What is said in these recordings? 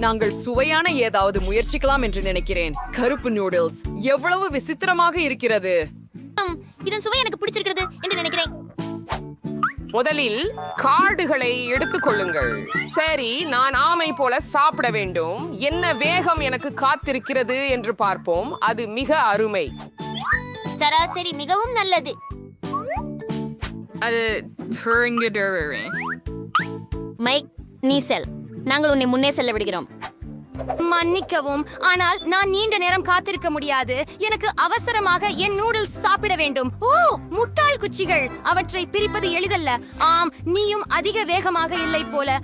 நாங்கள் சுவையான ஏதாவது முயற்சிக்கலாம் என்று நினைக்கிறேன். கருப்பு நூடுல்ஸ் எவ்வளவு விசித்திரமாக இருக்கிறது. இதன் சுவை எனக்கு பிடிச்சிருக்கிறது என்று நினைக்கிறேன். முதலில் கார்டுகளை எடுத்துக் கொள்ளுங்கள். சரி, நான் ஆமை போல சாப்பிட வேண்டும். என்ன வேகம் எனக்கு காத்திருக்கிறது என்று பார்ப்போம். அது மிக அருமை. சராசரி மிகவும் நல்லது. அது மைக், நீ செல். நாங்கள் உன்னை முன்னே செல்ல விடுகிறோம். மன்னிக்கவும், ஆனால் நான் நீண்ட நேரம் காத்திருக்க முடியாது. எனக்கு அவசரமாக என் நூடுல்ஸ் சாப்பிட வேண்டும். ஓ, முட்டாள் குச்சிகள்! அவற்றை பிரிப்பது எளிதல்ல. ஆம், நீயும் அதிக வேகமாக இல்லை போல.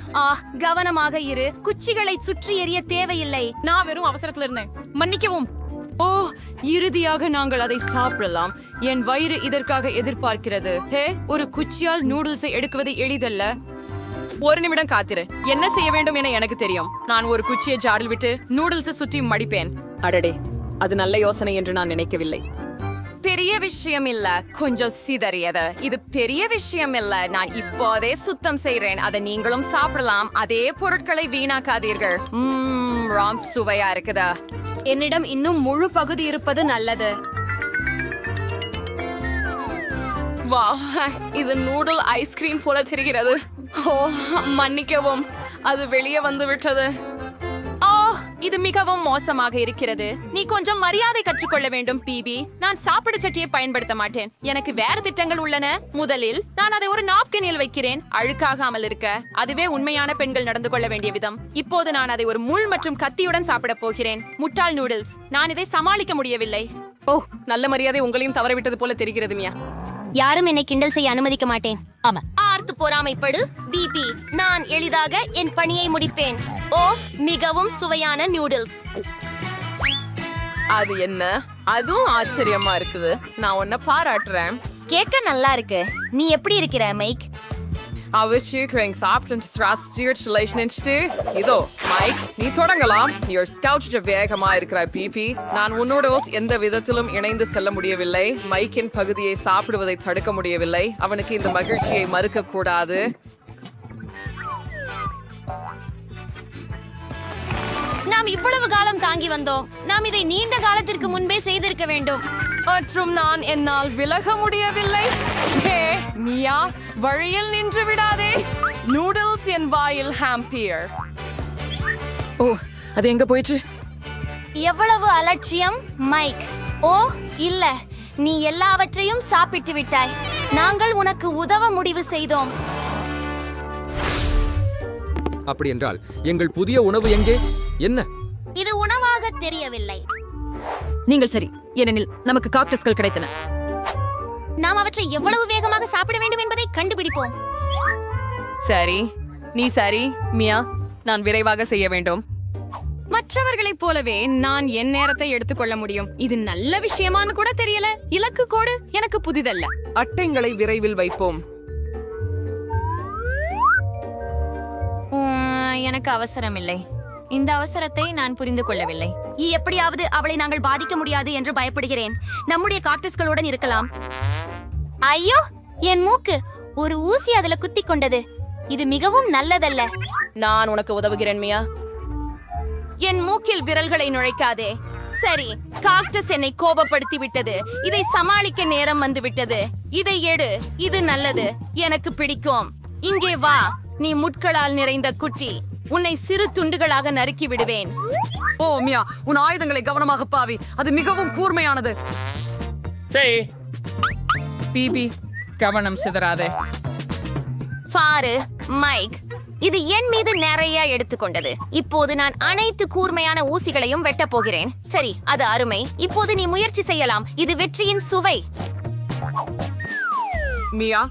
கவனமாக இரு. குச்சிகளை சுற்றி எறிய தேவையில்லை. நான் வெறும் அவசரத்துல இருந்தேன். மன்னிக்கவும். ஓ, இறுதியாக நாங்கள் அதை சாப்பிடலாம். என் வயிறு இதற்காக எதிர்பார்க்கிறது. ஒரு குச்சியால் நூடுல்ஸை எடுக்குவது எளிதல்ல. ஒரு நிமிடம் காத்திரு. என்ன செய்ய வேண்டும் என எனக்கு தெரியும். நான் ஒரு குச்சியை ஜாரில் விட்டு நூடுல்ஸை சுற்றி மடிப்பேன். அடடே, அது நல்ல யோசனை என்று நான் நினைக்கவில்லை. பெரிய விஷயம் இல்ல, கொஞ்சம் சிதறியது. இது பெரிய விஷயம் இல்ல. நான் இப்போதே சுத்தம் செய்றேன். அதை நீங்களும் சாப்பிடலாம். அதே பொருட்களை வீணாக்காதீர்கள். ராம், சுவையா இருக்குதா? என்னிடம் இன்னும் முழு பகுதி இருப்பது நல்லது. வா, இது நூடுல் ஐஸ்கிரீம் போல தெரிகிறது. ஓ, மன்னிக்கவும், அது வெளியே வந்து விட்டது. இது மிகவும் மோசமாக இருக்கிறது. நீ கொஞ்சம் மரியாதை கற்றுக்கொள்ள வேண்டும், பிபி. நான் சாப்பிடு சட்டியை பயன்படுத்த மாட்டேன். எனக்கு வேறு திட்டங்கள் உள்ளன. முதலில் நான் அதை ஒரு நாப்கினில் வைக்கிறேன், அழுக்காகாமல் இருக்க. அதுவே உண்மையான பெண்கள் நடந்து கொள்ள வேண்டிய விதம். இப்போது நான் அதை ஒரு முள் மற்றும் கத்தியுடன் சாப்பிட போகிறேன். முட்டாள் நூடுல்ஸ். நான் இதை சமாளிக்க முடியவில்லை. ஓ, நல்ல மரியாதை உங்களையும் தவறவிட்டது போல தெரிகிறது. மியா, யாரும் என்னை கிண்டல் செய்ய அனுமதிக்க மாட்டேன். ஆமா, ஆர்த்து பொறாமைப்படு பிபி. நான் எளிதாக என் பணியை முடிப்பேன். ஓ, மிகவும் சுவையான நூடுல்ஸ். அது என்ன? அதுவும் ஆச்சரியமா இருக்குது. நான் உன்னை பாராட்டுறேன். கேட்க நல்லா இருக்கு. நீ எப்படி இருக்கிற, மைக்? இதோ மைக், நீ தொடங்கலாம். நீ ஸ்கவுட் வேகமா இருக்கிற பிபி. நான் உன்னோட எந்த விதத்திலும் இணைந்து செல்ல முடியவில்லை. மைக்கின் பகுதியை சாப்பிடுவதை தடுக்க முடியவில்லை. அவனுக்கு இந்த மகிழ்ச்சியை மறுக்க கூடாது. நாம் இவ்வளவு காலம் தாங்கி வந்தோம். நாம் இதை நீண்ட காலத்திற்கு முன்பே செய்திருக்க வேண்டும். மற்றும் நான் என்னால் விலக முடியவில்லை. ஹே மியா, வழியில் நின்று விடாதே. நூடுல்ஸ் என் வாயில் ஹாம்பியர். ஓ, அது எங்க போயிற்று? எவ்வளவு அலட்சியம், மைக்! ஓ இல்ல, நீ எல்லாவற்றையும் சாப்பிட்டு விட்டாய். நாங்கள் உனக்கு உதவ முடிவு செய்தோம். அப்படி என்றால் எங்கள் புதிய உணவு எங்கே? என்ன இது உணவாக தெரியவில்லை. நீங்கள் சரி, ஏனெனில் நமக்கு காக்டஸ்கள் கிடைத்தன. நாம் அவற்றை எவ்வளவு வேகமாக சாப்பிட வேண்டும் என்பதை கண்டுபிடிப்போம். சரி, நீ சரி மியா. நான் விரைவாக செய்ய வேண்டும். மற்றவர்களைப் போலவே நான் என் நேரத்தை எடுத்துக்கொள்ள முடியும். இது நல்ல விஷயமானு கூட தெரியல. இலக்கு கோடு எனக்கு புதிதல்ல. அட்டைங்களை விரைவில் வைப்போம். எனக்கு அவசரம் இல்லை. இந்த அவசரத்தை நான் புரிந்து கொள்ளவில்லை. எப்படியாவது அவளை நாங்கள் பாதிக்க முடியாது என்று பயப்படுகிறேன். நம்முடைய காக்டஸ்களுடன் இருக்கலாம். ஐயோ, என் மூக்கு! ஒரு ஊசி அதுல குத்தி கொண்டது. இது மிகவும் நல்லதல்ல. நான் உனக்கு உதவுகிறேன் மியா. என் மூக்கில் விரல்களை நுழைக்காதே. சரி, காக்டஸ் என்னை கோபப்படுத்தி விட்டது. இதை சமாளிக்க நேரம் வந்து விட்டது. இதை எடு. இது நல்லது, எனக்கு பிடிக்கும். இங்கே வா, நீ முட்களால் நிறைந்த குட்டி. உன்னை சிறு துண்டுகளாக நறுக்கி விடுவேன். ஓ மியா, உன் ஆயுதங்களை கவனமாக பாவி. அது மிகவும் கூர்மையானது. பிபி, கவனம் சிதறாதே. பாரு மைக், இது என் மீது நிறைய எடுத்துக்கொண்டது. இப்போது நான் அனைத்து கூர்மையான ஊசிகளையும் வெட்டப் போகிறேன். சரி, அது அருமை. இப்போது நீ முயற்சி செய்யலாம். இது வெற்றியின் சுவை. மியா,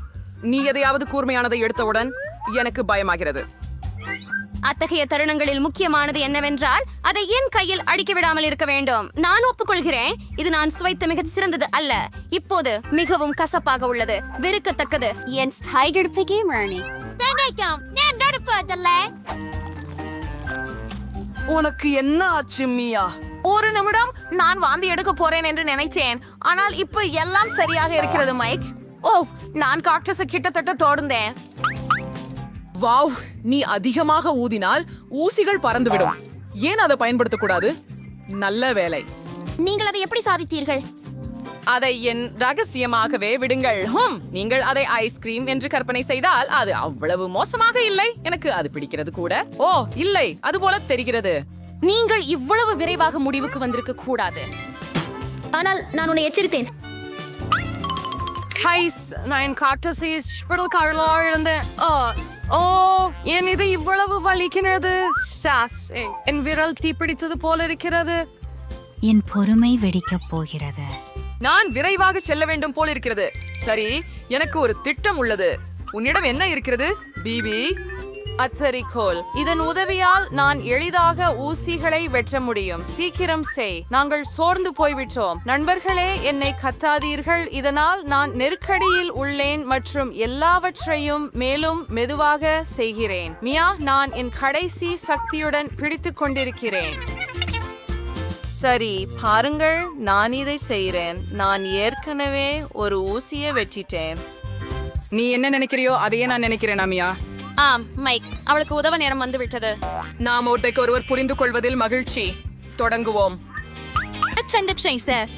நீ எதையாவது கூர்மையானதை எடுத்தவுடன் எனக்கு பயமாகிறது. அத்தகைய தருணங்களில் முக்கியமானது என்னவென்றால் அதை என் கையில் அடிக்க விடாமல் இருக்க வேண்டும். நான் ஒப்புக்கொள்கிறேன், இது நான் சுவைத்த மிக சிறந்தது அல்ல. இப்போது மிகவும் கசப்பாக உள்ளது, வெறுக்கத்தக்கது. என் உனக்கு என்ன ஆச்சு மியா? ஒரு நிமிடம், நான் வாந்தி எடுக்க போறேன் என்று நினைச்சேன். ஆனால் இப்ப எல்லாம் சரியாக இருக்கிறது மைக். ஓ, நான் காக்டஸை கிட்டத்தட்ட தொடர்ந்தேன். வாவ், நீ அதிகமாக ஊதினால் ஊசிகள் பறந்துவிடும். ஏன் அதை பயன்படுத்தக்கூடாது? நல்ல வேலை. நீங்கள் அதை எப்படி சாதித்தீர்கள்? அதை என் ரகசியமாகவே விடுங்கள். நீங்கள் அதை ஐஸ்கிரீம் என்று கற்பனை செய்தால் அது அவ்வளவு மோசமாக இல்லை. எனக்கு அது பிடிக்கிறது கூட. ஓ இல்லை, அது போல தெரிகிறது. நீங்கள் இவ்வளவு விரைவாக முடிவுக்கு வந்திருக்க கூடாது. ஆனால் நான் உன்னை எச்சரித்தேன். நான் காக்டஸிஸ் ஸ்பிடல்காரலா இருந்தேன். என் இது இவ்வளவு வலிக்கிறது. என் விரல் தீப்பிடித்தது போல இருக்கிறது. என் பொறுமை வெடிக்கப் போகிறது. நான் விரைவாக செல்ல வேண்டும் போல் இருக்கிறது. சரி, எனக்கு ஒரு திட்டம் உள்ளது. உன்னிடம் என்ன இருக்கிறது பிபி? அச்சரிக்கோல். இதன் உதவியால் நான் எளிதாக ஊசிகளை வெட்ட முடியும். சீக்கிரம் செய். நாங்கள் சோர்ந்து போய்விட்டோம். நண்பர்களே, என்னை கத்தாதீர்கள். இதனால் நான் நெருக்கடியில் உள்ளேன் மற்றும் எல்லாவற்றையும் மேலும் மெதுவாக செய்கிறேன். மியா, நான் என் கடைசி சக்தியுடன் பிடித்துக் கொண்டிருக்கிறேன். சரி, பாருங்கள், நான் இதை செய்கிறேன். நான் ஏற்கனவே ஒரு ஊசியை வெட்டிட்டேன். நீ என்ன நினைக்கிறியோ அதையே நான் நினைக்கிறேன் அமியா. ஆம் மைக், அவளுக்கு உதவ நேரம் வந்து விட்டது. நாம் ஒருவர் புரிந்து கொள்வதில் மகிழ்ச்சி. தொடங்குவோம்.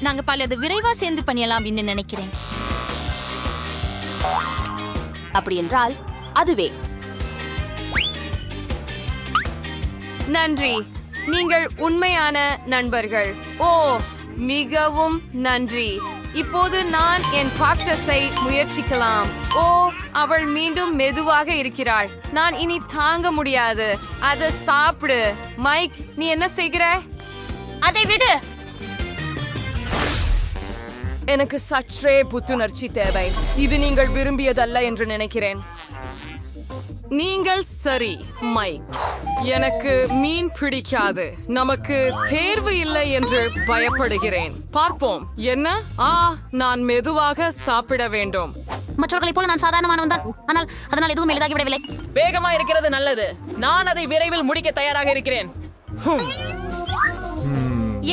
நாங்க பலது விரைவா சேர்ந்து பண்ணலாம் என்று நினைக்கிறேன். அப்படி என்றால் அதுவே. நன்றி, நீங்கள் உண்மையான நண்பர்கள். ஓ, மிகவும் நன்றி. இப்போது நான் என் காக்டஸை முயற்சிக்கலாம். ஓ, அவள் மீண்டும் மெதுவாக இருக்கிறாள். நான் இனி தாங்க முடியாது. அதை சாப்பிடு. மைக், நீ என்ன செய்கிற? அதை விடு. எனக்கு சற்றே புத்துணர்ச்சி தேவை. இது நீங்கள் விரும்பியதல்ல என்று நினைக்கிறேன். நீங்கள் சரி, மைக். எனக்கு மீன் பிடிக்காது. நமக்கு தேர்வு இல்லை என்று பயப்படுகிறேன். பார்ப்போம். என்ன? நான் மெதுவாக சாப்பிட வேண்டும். மற்றவர்களைப் போல நான் சாதாரணமானவன் தான். ஆனால் அதனால் எதுவும் எளிதாகி விடவில்லை. வேகமா இருக்கிறது நல்லது. நான் அதை விரைவில் முடிக்க தயாராக இருக்கிறேன்.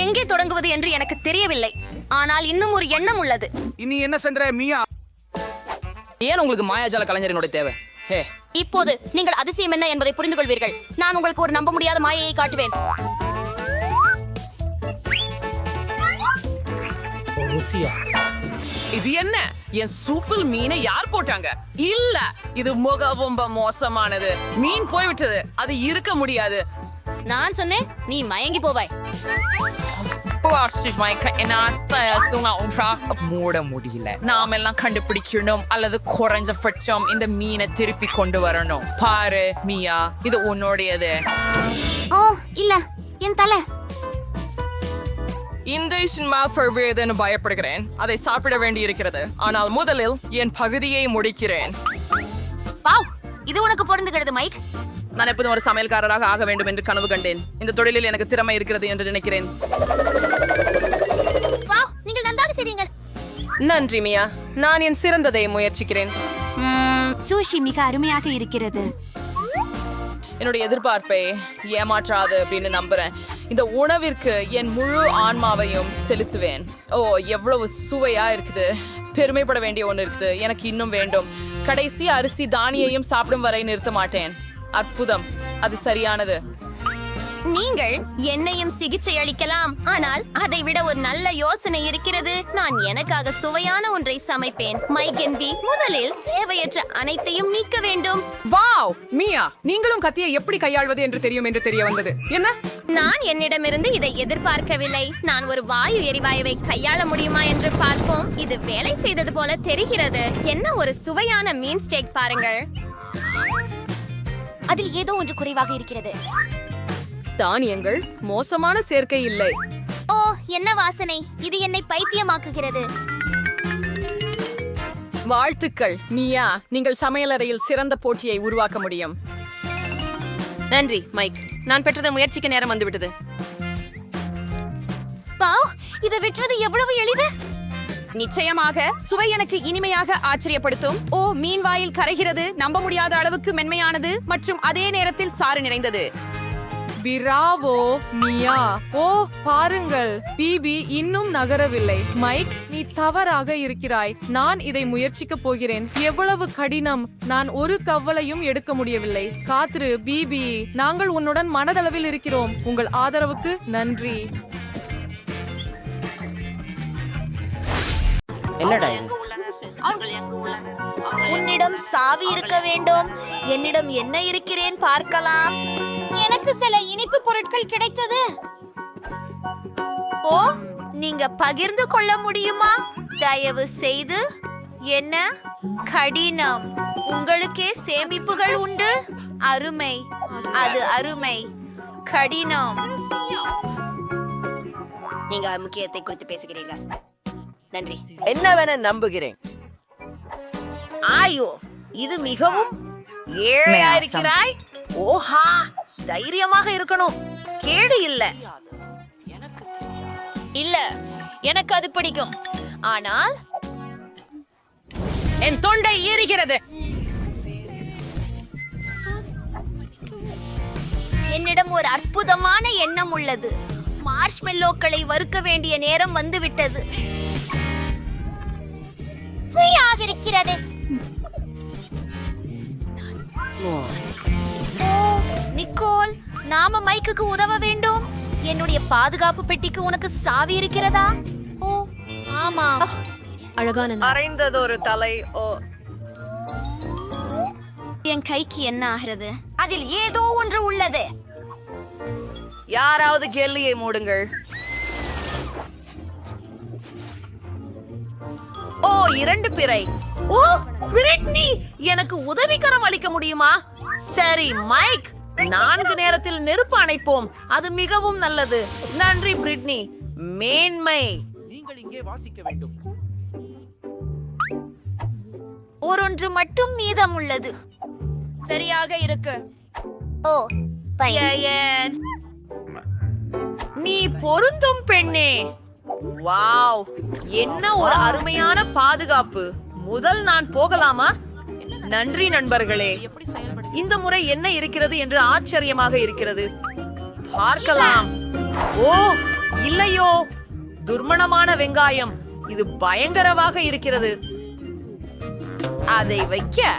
எங்கே தொடங்குவது என்று எனக்கு தெரியவில்லை. ஆனால் இன்னும் ஒரு எண்ணம் உள்ளது. இனி என்ன சென்ற மியா? ஏன் உங்களுக்கு மாயாஜால கலைஞரினோட தேவை? இப்போது நீங்கள் அதிசயம் என்ன என்பதை புரிந்து கொள்வீர்கள். நான் உங்களுக்கு ஒரு நம்ப முடியாத மாயையை காட்டுவேன். இது என்ன? என் சூப்பில் மீனை யார் போட்டாங்க? இல்ல, இது மிகவும் மோசமானது. மீன் போய்விட்டது. அது இருக்க முடியாது. நான் சொன்னேன், நீ மயங்கி போவாய். மூட முடியல. நாம எல்லாம் கண்டுபிடிக்கணும் அல்லது குறைஞ்சபட்சம் இந்த மீனை திருப்பி கொண்டு வரணும். பாரு மியா, இது உன்னுடையது. ஓ இல்ல, என் தலை. இந்த சினிமா பயப்படுகிறேன். அதை சாப்பிட வேண்டி இருக்கிறது. ஆனால் முதலில் என் பகுதியை முடிக்கிறேன். வாவ், இது உனக்கு பொருந்துகிறது மைக். நான் எப்போதும் ஒரு சமையல்காரராக ஆக வேண்டும் என்று கனவு கண்டேன். இந்த தொழிலில் எனக்கு திறமை இருக்கிறது என்று நினைக்கிறேன். வாவ், நீங்கள் நன்றாக செய்றீங்க. நன்றி மியா. நான் என் சிறந்ததை முயற்சிக்கிறேன். சூஷி மிக அருமையாக இருக்கிறது. என்னுடைய எதிர்பார்ப்பை ஏமாற்றாது அப்படின்னு நம்புறேன். இந்த உணவிற்கு என் முழு ஆன்மாவையும் செலுத்துவேன். ஓ, எவ்வளவு சுவையா இருக்குது. பெருமைப்பட வேண்டிய ஒன்று இருக்குது. எனக்கு இன்னும் வேண்டும். கடைசி அரிசி தானியையும் சாப்பிடும் வரை நிறுத்த மாட்டேன். அற்புதம், அது சரியானது. நீங்கள் என்னையும் சிகிச்சை அளிக்கலாம். ஆனால் அதை விட ஒரு நல்ல யோசனை இருக்கிறது. நான் எனக்காக சுவையான ஒன்றை சமைப்பேன். மைக் என்பி, முதலில் தேவையற்ற அனைத்தையும் நீக்க வேண்டும். வாவ் மியா, நீங்களும் கத்தியை எப்படி கையாள்வது என்று தெரியும் என்று தெரிய வந்தது. என்ன? நான் என்னிடமிருந்து இதை எதிர்பார்க்கவில்லை. நான் ஒரு வாயு எரிவாயுவை கையாள முடியுமா என்று பார்ப்போம். இது வேலை செய்தது போல தெரிகிறது. என்ன ஒரு சுவையான மீன் ஸ்டேக் பாருங்கள். அதில் ஏதோ ஒன்று குறைவாக இருக்கிறது. தானியங்கள் மோசமான சேர்க்கை இல்லை. ஓ, என்ன வாசனை! இது என்னை பைத்தியமாக்குகிறது. வாழ்த்துக்கள் மியா. நீங்கள் சமையலறையில் சிறந்த போட்டியை உருவாக்க முடியும். நன்றி மைக். நான் பெற்றதை முயற்சிக்க நேரம் வந்துவிட்டது. வாவ், இதை வெட்டுவது எவ்வளவு எளிது! நிச்சயமாக சுவை எனக்கு இனிமையாக ஆச்சரியப்படுத்தும். ஓ, மீன் வாயில் கரைகிறது. நம்ப முடியாத அளவுக்கு மென்மையானது மற்றும் அதே நேரத்தில் சாறு நிறைந்தது. பிராவோ மியா. ஓ பாருங்கள், பிபி இன்னும் நகரவில்லை. மைக், நீ தவறாக இருக்கிறாய். நான் இதை முயற்சிக்கப் போகிறேன். எவ்வளவு கடினம். நான் ஒரு கவலையும் எடுக்க முடியவில்லை. காத்திரு பிபி, நாங்கள் உன்னுடன் மனதளவில் இருக்கிறோம். உங்கள் ஆதரவுக்கு நன்றி. உன்னிடம் சாவி இருக்க வேண்டும். என்னிடம் என்ன இருக்கிறேன் பார்க்கலாம். எனக்கு சில இனிப்பு பொருட்கள் கிடைத்தது. ஓ, நீங்க பகிர்ந்து கொள்ள முடியுமா? தயவு செய்து. என்ன கடினம். உங்களுக்கே சேமிப்புகள் உண்டு. அருமை, அது அருமை. கடினம். நீங்க முக்கியத்தை குறித்து பேசுகிறீர்கள். நன்றி. என்னவென நம்புகிறேன். ஆயோ, இது மிகவும் ஏழையா இருக்கிறாய். ஓஹா, தைரியமாக இருக்கணும். கேடு இல்ல. இல்ல, எனக்கு அது பிடிக்கும். ஆனால் என் தொண்டை ஏறுகிறது. என்னிடம் ஒரு அற்புதமான எண்ணம் உள்ளது. மார்ஷ்மெல்லோக்களை வறுக்க வேண்டிய நேரம் வந்துவிட்டது. சுவையாக இருக்கிறது. ஓ, நிக்கோல், நாம மைக்குக்கு உதவ வேண்டும். என்னுடைய பாதுகாப்பு பெட்டிக்கு உனக்கு சாவி இருக்கிறதா? ஓ ஆமா, அழகான அரைந்ததொரு தலை. ஓ, என் கைக்கு என்ன ஆகிறது? அதில் ஏதோ ஒன்று உள்ளது. யாராவது கெல்லியை மூடுங்கள். ஓ, 2 பிறை. ஓ, பிரிட்னி, எனக்கு உதவிக்கரம் அளிக்க முடியுமா? சரி மைக், 4 நேரத்தில் நெருப்பு அணைப்போம். அது மிகவும் நல்லது. நன்றி பிரிட்னி. மேன்மை. நீங்கள் இங்கே வாசிக்க வேண்டும். ஒரொன்று மட்டும் மீதம் உள்ளது. சரியாக இருக்கு. ஓ பையன், நீ பொருந்தும் பெண்ணே. வாவ், என்ன ஒரு அருமையான பாதுகாப்பு. முதல் நான் போகலாமா? நன்றி நண்பர்களே. இந்த முறை என்ன இருக்கிறது என்று ஆச்சரியமாக இருக்கிறது. பார்க்கலாம். ஓ இல்லையோ, துர்மணமான வெங்காயம். இது பயங்கரமாக இருக்கிறது. அதை வைக்க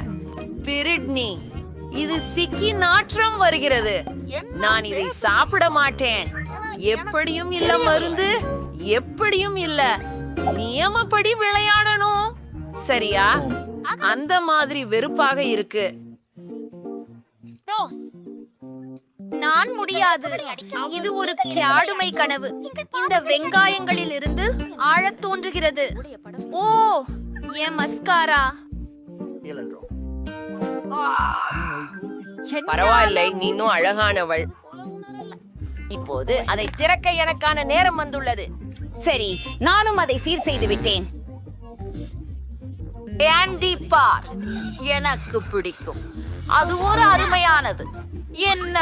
பிரிட்னி, இது சிக்கி நாற்றம் வருகிறது. நான் இதை சாப்பிட மாட்டேன். எப்படியும் இல்ல மருந்து, எப்படியும் இல்ல. நியமப்படி விளையாடணும், சரியா? அந்த மாதிரி வெறுப்பாக இருக்கு. நான் முடியாது. இது ஒரு ஆடுமை கனவு. இந்த வெங்காயங்களில் இருந்து ஆழத் தோன்றுகிறது. ஓ, என் மஸ்காரா. பரவாயில்லை, நீ இன்னும் அழகானவள். இப்போது அதை திறக்க எனக்கான நேரம் வந்துள்ளது. சரி, நானும் அதை சீர் செய்து விட்டேன். ஆண்டி பார், எனக்கு பிடிக்கும். அது ஒரு அருமையானது. என்ன?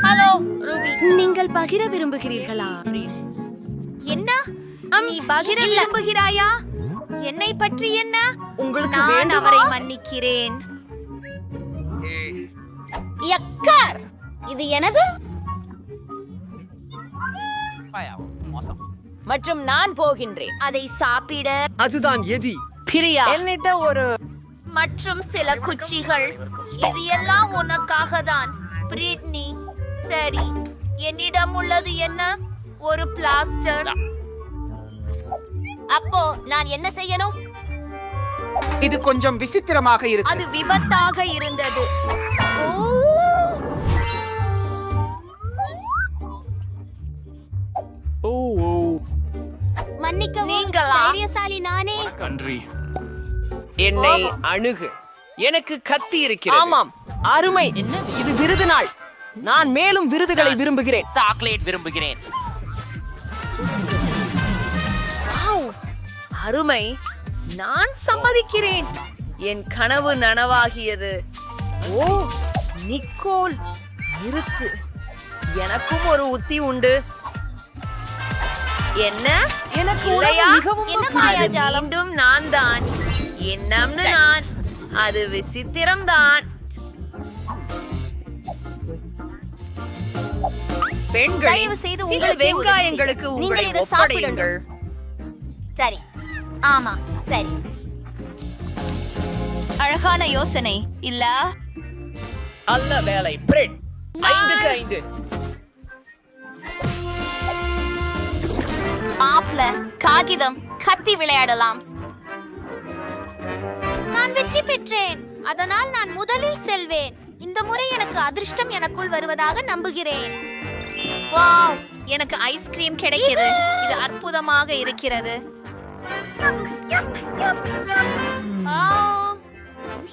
ஹலோ ரூபி, நீங்கள் பகிர விரும்புகிறீர்களா? என்ன? நீ பகிர விரும்புகிறாயா? என்னை பற்றி என்ன? உங்களுக்கு நான் வேண்டுமா? அவரை மன்னிக்கிறேன். யக்கர், இது எனது. மற்றும் நான் போகின்றேன். அதை சாப்பிட அதுதான் எதி. பிரியா, என்னிட்ட ஒரு மற்றும் சில குச்சிகள். இது எல்லாம் உனக்காக தான் பிரிட்னி. சரி, என்னிடம் உள்ளது என்ன? ஒரு பிளாஸ்டர். அப்போ நான் என்ன செய்யணும்? இது கொஞ்சம் விசித்திரமாக இருக்கு. அது விபத்தாக இருந்தது. மன்னிக்கவும், நீங்களா? தைரியசாலி நானே. என்னை அணுகு. எனக்கு கத்தி இருக்கிறது. ஆமாம், அருமை. இது விருது நாள். நான் மேலும் விருதுகளை விரும்புகிறேன். சாக்லேட் விரும்புகிறேன். அருமை. நான் சம்மதிக்கிறேன். என் கனவு நனவாகியது. ஓ நிக்கோல், நிறுத்து. எனக்கும் ஒரு உத்தி உண்டு. என்ன? எனக்கு இல்லையா? உணவு மிகவும் என்ன அது மாயாஜாலம்? மீண்டும் நான் தான். என்னம்னு நான். அது விசித்திரம் தான். பெண்களே, தயவு செய்து சில உங்களுக்கே வெங்காயங்களுக்கு உதவி. உங்களை நீங்கள் இதை ஒப்படையுங்கள். சரி ஆமா சரி அழகான யோசனை இல்ல அல்ல வேலை பிரெட் 5க்கு 5 ஆப்ல காகிதம் கத்தி விளையாடலாம் நான் வெற்றி பெற்றேன் அதனால் நான் முதலில் செல்வேன் இந்த முறை எனக்கு அதிர்ஷ்டம் எனக்குள் வருவதாக நம்புகிறேன் வாவ் எனக்கு ஐஸ்கிரீம் கிடைக்கிறது இது அற்புதமாக இருக்கிறது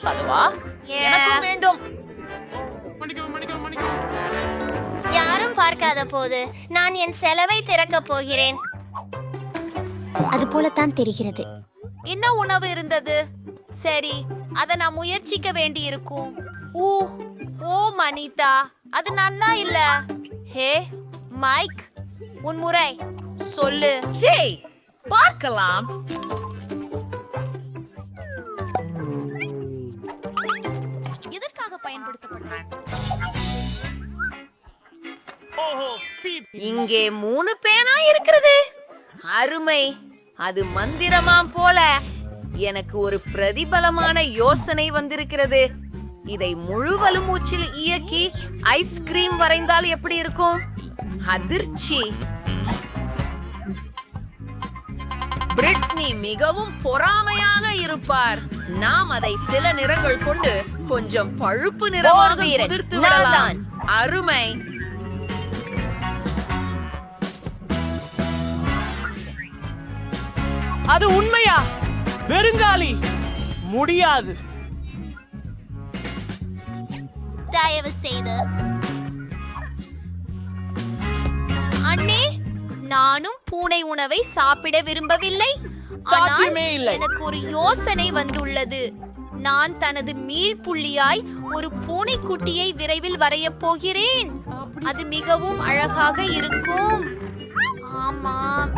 அதுவா எனக்கும் வேண்டும். யாரும் பார்க்காத போது நான் என் செலவை திறக்கப் போகிறேன் அது போலத்தான் தெரிகிறது என்ன உணவு இருந்தது? சரி, அத நான் முயற்சிக்க வேண்டி இருக்கும். ஓ மனிதா, அது நன்னா இல்ல. ஹே மைக், உன் முறை சொல்லு. ஜெய், பார்க்கலாம். எதற்காக பயன்படுத்தப்படும் இங்கே 3 பேனா இருக்கிறது. அருமை. அது மந்திரமாம் போல. எனக்கு ஒரு பிரதிபலமான யோசனை வந்திருக்கிறது. இதை முழு வலுமூச்சில் இயக்கி ஐஸ்கிரீம் வரைந்தால் எப்படி இருக்கும்? அதிர்ச்சி. பிரிட்னி மிகவும் பொறாமையாக இருப்பார். நாம் அதை சில நிறங்கள் கொண்டு கொஞ்சம் பழுப்பு நிறமாக உதிர்த்து விடலாம். அருமை. அது உண்மையா? வெறுங்காலி முடியாது. தயவு செய்து அண்ணே நானும் பூனை உணவை சாப்பிட விரும்பவில்லை ஆனால் சாத்தியமே இல்லை. எனக்கு ஒரு யோசனை வந்துள்ளது நான் தனது மீள்புள்ளியாய் ஒரு பூனைக்குட்டியை விரைவில் வரையப் போகிறேன் அது மிகவும் அழகாக இருக்கும் ஆமாம்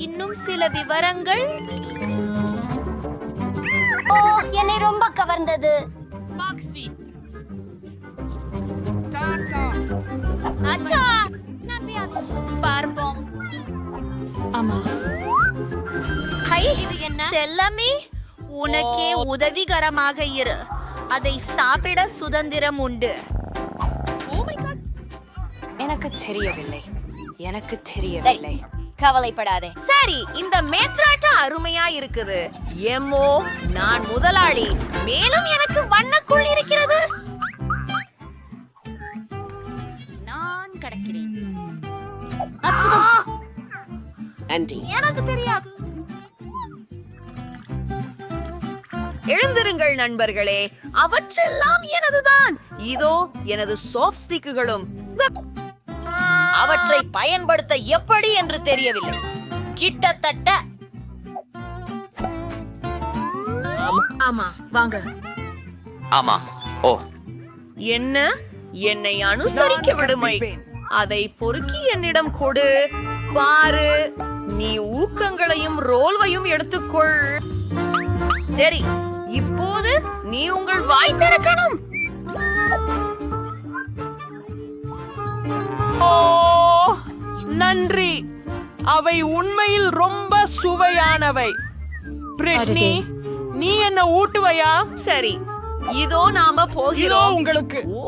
இன்னும் சில விவரங்கள் ஓ என்னை ரொம்ப கவர்ந்தது அச்சா பார்ப்போம் ஹை செல்லமே உனக்கே உதவிகரமாக இரு அதை சாப்பிட சுதந்திரம் உண்டு எனக்கு தெரியவில்லை. கவலைப்படாதே சரி, இந்த மேற்றாட்ட அருமையா இருக்குது. எம்மோ, நான் முதலாளி. மேலும் எனக்கு வண்ணக்குள் இருக்கிறது. நான் கடக்கிறேன் எனக்கு தெரியாது. எழுந்திருங்கள் நண்பர்களே, அவற்றெல்லாம் எனதுதான். இதோ எனது சாஃப்ட் ஸ்டிக்குகளும். அவற்றை பயன்படுத்த எப்படி என்று தெரியவில்லை. கிட்டத்தட்ட என்ன என்னை அனுசரிக்க விடுமை அதை பொறுக்கி என்னிடம் கொடு. பாரு, நீ ஊக்கங்களையும் ரோல்வையும் எடுத்துக்கொள். சரி, இப்போது நீ உங்கள் வாய் திறக்கணும். நன்றி. அவை உண்மையில் ரொம்ப சுவையானவை. பிரிட்னி, நீ என்ன ஊட்டுவையா? சரி, இதோ நாம போகிறோம். உங்களுக்கு ஓ,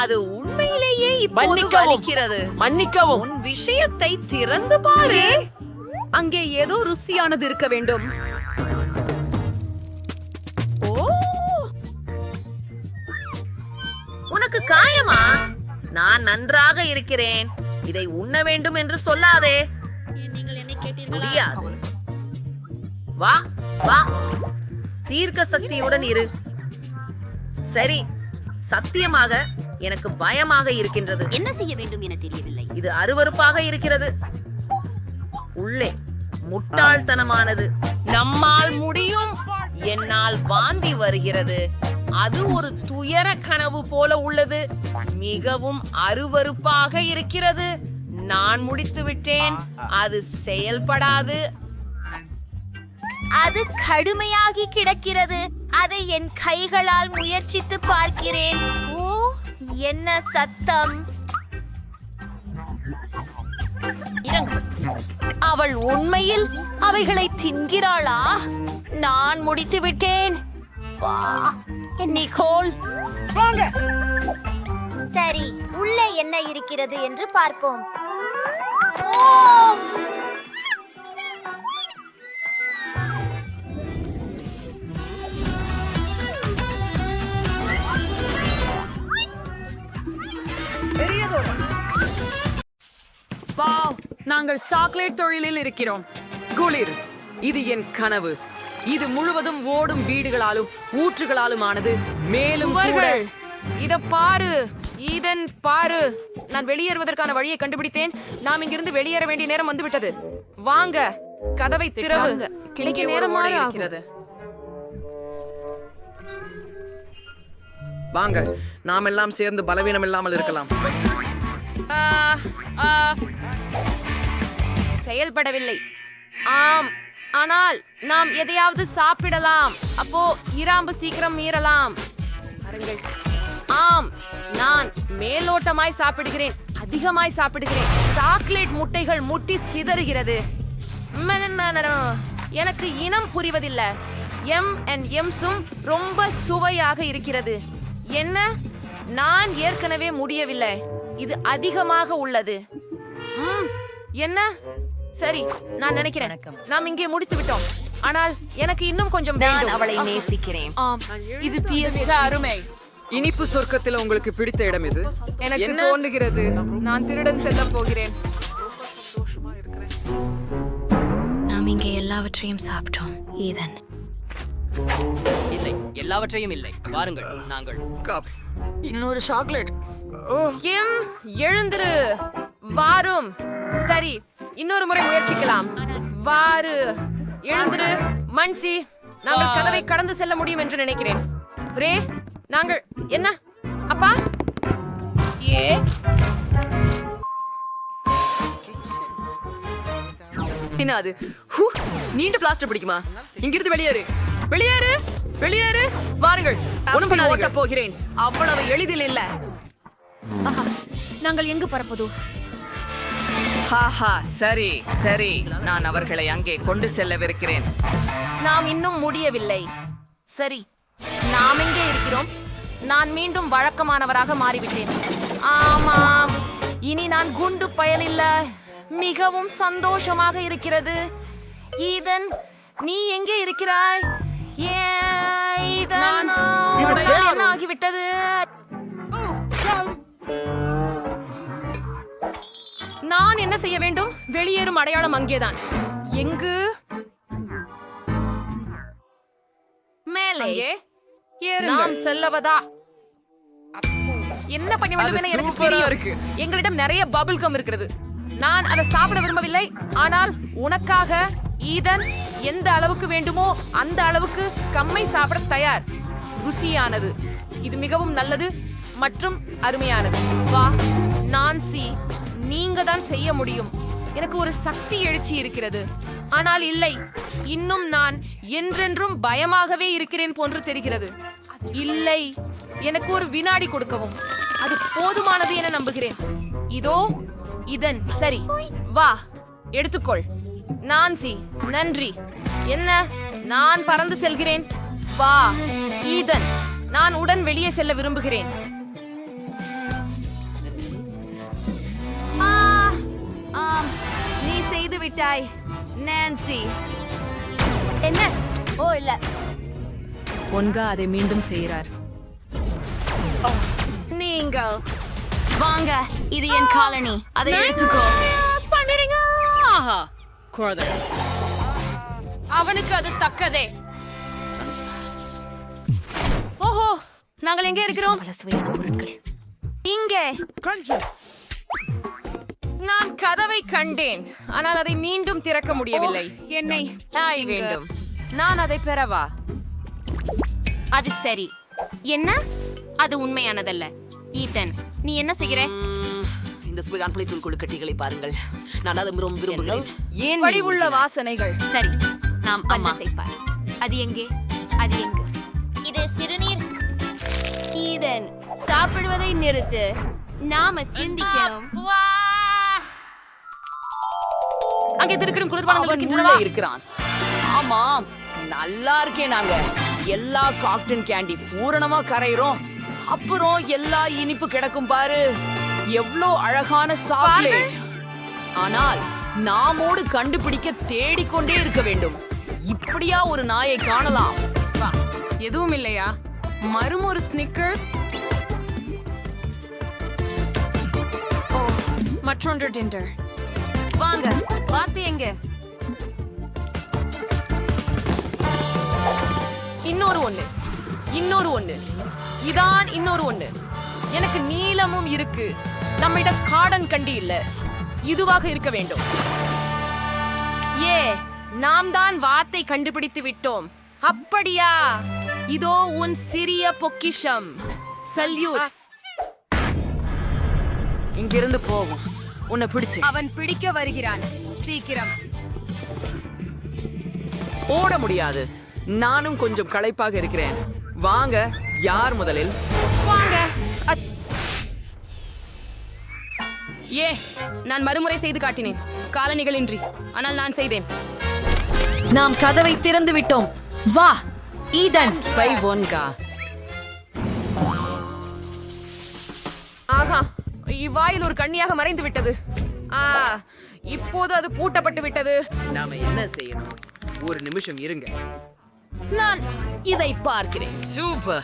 அது உண்மையிலேயே இப்போது மன்னிக்கவும். வலிக்கிறது. மன்னிக்கவும். உன் விஷயத்தை திறந்து பாரு. அங்கே ஏதோ ருசியானது இருக்க வேண்டும். ஓ, உனக்கு காயமா? நான் நன்றாக இருக்கிறேன். இதை உண்ண வேண்டும் என்று சொல்லாதே. முடியாது. வா வா, தீர்க்க சக்தியுடன் இரு. சரி, சத்தியமாக எனக்கு பயமாக இருக்கின்றது. என்ன செய்ய வேண்டும் என தெரியவில்லை இது அருவருப்பாக இருக்கிறது. உள்ளே முட்டாள்தனமானது. நம்மால் முடியும். என்னால் வாந்தி வருகிறது. அது ஒரு துயர கனவு போல உள்ளது. மிகவும் அருவருப்பாக இருக்கிறது. நான் முடித்து விட்டேன். அது செயல்படாது. அது கடுமையாகி கிடக்கிறது அதை என் கைகளால் முயற்சித்து பார்க்கிறேன் ஓ என்ன சத்தம் அவள் உண்மையில் அவைகளை தின்கிறாளா? நான் முடித்து விட்டேன். வா நிக்கோல். சரி, உள்ளே என்ன இருக்கிறது என்று பார்ப்போம். வாவ், நாங்கள் சாக்லேட் தொழிலில் இருக்கிறோம். குளிர், இது என் கனவு. இது முழுவதும் ஓடும் வீடுகளாலும் ஊற்றுகளாலும் ஆனது. மேலும் சுவர்கள், இத பாரு. ஈதன், பாரு. நான் வெளியேறுவதற்கான வழியை கண்டுபிடித்தேன். நாம் இங்கிருந்து வெளியேற வேண்டிய நேரம் வந்துவிட்டது. வாங்க, கதவை திறவு. கிளிக்கு நேரமாக இருக்கிறது. வாங்க, நாம் எல்லாம் சேர்ந்து பலவீனம் இல்லாமல் இருக்கலாம். செயல்படவில்லை. ஆம், ஆனால் நாம் எதையாவது சாப்பிடலாம். அப்போ இராம்பு சீக்கிரம் மீறலாம். பாருங்கள். ஆம், நான் மேலோட்டமாய் சாப்பிடுகிறேன். அதிகமாய் சாப்பிடுகிறேன். சாக்லேட் முட்டைகள் முட்டி சிதறுகிறது. எனக்கு இனம் புரிவதில்லை. எம்ஸும் ரொம்ப சுவையாக இருக்கிறது. என்ன? நான் ஏற்கனவே முடியவில்லை. இது அதிகமாக உள்ளது. என்ன? சரி, நான் நினைக்கிறேன் நாம் இங்கே முடித்து விட்டோம். ஆனால் எனக்கு இன்னும் கொஞ்சம் வேண்டும். அவளை நேசிக்கிறேன். ஆம், இது மிக அருமை. இனிப்பு சொர்க்கத்தில் உங்களுக்கு பிடித்த இடம் இது? எனக்கு தோன்றுகிறது நான் திருடன் செல்ல போகிறேன். நாம் இங்கே எல்லாவற்றையும் சாப்பிட்டோம். ஈதன், இல்லை, எல்லாவற்றையும் இல்லை. வாருங்கள், நாங்கள் இன்னொரு சாக்லேட். எழுந்திரு. வாரும். சரி, இன்னொரு முறை முயற்சிக்கலாம். வாரு, எழுந்திரு. மன்சி, நாங்கள் கதவை கடந்து செல்ல முடியும் என்று நினைக்கிறேன். ரே, நாங்கள் என்ன? அப்பா, என்ன அது? நீண்ட பிளாஸ்டர் பிடிக்குமா? இங்கிருந்து வெளியேறு, வெளியேறு, வெளியேறு. வாருங்கள், ஒண்ணும் பண்ணாதீங்க. ஓட்டப் போகிறேன். அவ்வளவு எளிதில் இல்ல. நாங்கள் எங்கு பரப்பது? ஹாஹா, சரி சரி, நான் அவர்களை அங்கே கொண்டு செல்லவிருக்கிறேன். நாம் இன்னும் முடியவில்லை. சரி, நாம் எங்கே இருக்கிறோம்? நான் மீண்டும் வழக்கமானவராக மாறிவிட்டேன். ஆமாம், இனி நான் குண்டு பயல் இல்ல. மிகவும் சந்தோஷமாக இருக்கிறது. ஈதன், நீ எங்கே இருக்கிறாய்? ஈதன், உடல் என்ன ஆகிவிட்டது? நான் என்ன செய்ய வேண்டும்? வெளியேறும் அடையாளம் அங்கேதான். எங்கு? மேலே. நாம் செல்லவதா? என்ன பண்ண வேண்டும் என எனக்கு தெரியும். எங்களிடம் நிறைய பபிள் கம் இருக்கிறது. நான் அதை சாப்பிட விரும்பவில்லை. ஆனால் உனக்காக ஈதன் எந்த அளவுக்கு வேண்டுமோ அந்த அளவுக்கு கம்மை சாப்பிட தயார். ருசியானது. இது மிகவும் நல்லது மற்றும் அருமையானது. வா நான்சி, நீங்க தான் செய்ய முடியும். எனக்கு ஒரு சக்தி எழுச்சி இருக்கிறது. ஆனால் இல்லை, இன்னும் நான் என்றென்றும் பயமாகவே இருக்கிறேன் போன்று தெரிகிறது. இல்லை, எனக்கு ஒரு வினாடி கொடுக்கவும். அது போதுமானது என நம்புகிறேன். இதோ இதன். சரி, வா, எடுத்துக்கொள். நான்சி, நன்றி. என்ன? நான் பறந்து செல்கிறேன். வா ஈதன், நான் உடன் வெளியே செல்ல விரும்புகிறேன். நீ செய்து விட்டாய் நான்சி. என்ன? ஓ இல்ல, ஒன்கா அதை மீண்டும் செய்கிறார். நீங்கள் வாங்க, இது என் காலனி. அதை எடுத்துக்கோ. பண்ணிடுங்க. ஆஹா, குழந்தை. அவனுக்கு அது தக்கதே. ஓஹோ, நாங்கள் எங்கே இருக்கிறோம்? பல சுவையான பொருட்கள். இங்கே. நான் கதவை கண்டேன், ஆனால் அதை மீண்டும் திறக்க முடியவில்லை. என்னை நாய் வேண்டும். நான் அதை பெறவா? அது சரி. என்ன? அது உண்மையானதல்ல. ஈதன், நீ என்ன செய்கிற? இந்த சுவையான புளித்தூள் கொழுக்கட்டைகளை பாருங்கள். நான் அதை ரொம்ப விரும்புகிறேன். ஏன் வடிவுள்ள வாசனைகள்? சரி, நாம் அன்னத்தை பார். அது எங்கே? அது எங்கே? இது சிறுநீர். ஈதன், சாப்பிடுவதை நிறுத்து. நாம சிந்திக்கணும். அங்கே திருக்கிடும் குளிர்பானங்கள் அவன் இருக்கின்றனவா? உள்ளே இருக்கிறான். ஆமாம், நல்லா இருக்கேன். நாங்க எல்லா காக்டன் கேண்டி பூரணமா கரையிறோம். அப்புறம் எல்லா இனிப்பு கிடக்கும் பாரு. எவ்வளோ அழகான சாக்லேட். ஆனால் நாமோடு கண்டுபிடிக்க தேடிக்கொண்டே இருக்க வேண்டும். இப்படியா ஒரு நாயை காணலாம்? எதுவும் இல்லையா? மறுமொரு ஸ்னிக்கர், மற்றொன்று டிண்டர். வாங்க, வாத்து எங்க? இன்னொரு ஒண்ணு. இதான் இன்னொரு ஒண்ணு. எனக்கு நீலமும் இருக்கு. நம்மிடம் காடன் கண்டி இல்ல. இதுவாக இருக்க வேண்டும். நாம் தான் வாத்தை கண்டுபிடித்து விட்டோம். அப்படியா? இதோ உன் சிறிய பொக்கிஷம். சல்யூட். இங்கிருந்து போவோம். உன்னை பிடிச்சு அவன் பிடிக்க வருகிறான். சீக்கிரம். ஓட முடியாது. நானும் கொஞ்சம் களைப்பாக இருக்கிறேன். வாங்க, யார் முதலில்? வாங்க. நான் மறுமுறை செய்து காட்டினேன், காலணிகளின்றி. ஆனால் நான் செய்தேன். நாம் கதவை திறந்து விட்டோம். வா ஈதன். பை ஒன்கா. ஆஹா, இவ்வாயில் ஒரு கண்ணியாக மறைந்து விட்டது. இப்போது அது பூட்டப்பட்டு விட்டது. நாம என்ன செய்யணும்? ஒரு நிமிஷம் இருங்க. நான் இதை பார்க்கிறேன். Super.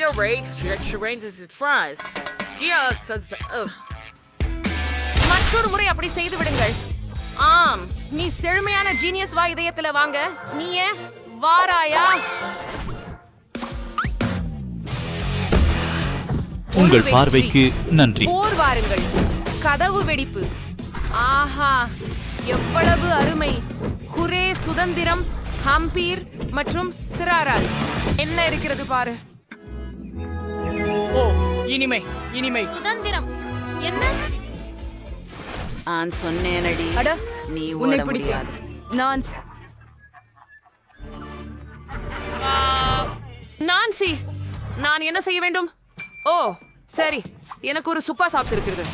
Your race is its fries. மற்றொரு முறை அப்படி செய்து விடுங்கள். ஆம், நீ செழுமையான ஜீனியஸ் வா இதயத்துல வாங்க. நீயே வாராயா? உங்கள் பார்வைக்கு நன்றி. போர் வாருங்கள். கதவு வெடிப்பு. ஆஹா, எவ்வளவு அருமை. குரே, சுதந்திரம், ஹம்பீர் மற்றும் சிராரால் என்ன இருக்கிறது பாரு. ஓ, இனிமை. சுதந்திரம் என்ன? நான் சொன்னேனடி, அட, நீ உன்னை ஓட பிடிக்காது. முடியாது. நான்சி, நான் என்ன செய்ய வேண்டும்? ஓ சரி, எனக்கு ஒரு சுப்பா சாப்ஸ் இருக்கிறது.